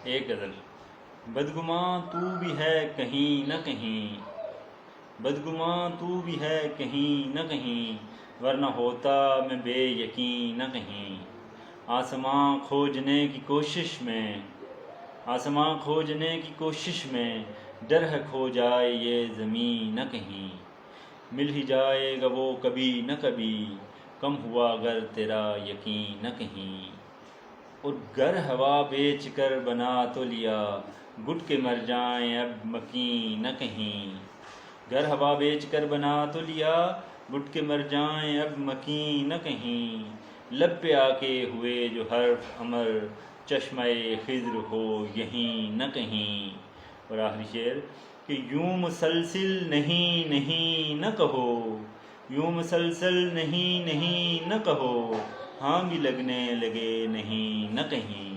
ایک غزل۔ بدگماں تو بھی ہے کہیں نہ کہیں، بدگماں تو بھی ہے کہیں نہ کہیں، ورنہ ہوتا میں بے یقین نہ کہیں۔ آسماں کھوجنے کی کوشش میں، آسماں کھوجنے کی کوشش میں، ڈر ہے کھو جائے یہ زمین نہ کہیں۔ مل ہی جائے گا وہ کبھی نہ کبھی، کم ہوا اگر تیرا یقین نہ کہیں۔ اور گر ہوا بیچ کر بنا تو لیا، گٹ کے مر جائیں اب مکین نہ کہیں۔ گر ہوا بیچ کر بنا تو لیا، گٹ کے مر جائیں اب مکین نہ کہیں۔ لب پہ آ کے ہوئے جو حرف امر، چشمہ خضر ہو یہیں نہ کہیں۔ اور آخری شعر کہ یوں مسلسل نہیں نہیں نہ کہو، یوں مسلسل نہیں نہیں نہ کہو، ہاں بھی لگنے لگے نہیں نہ کہیں۔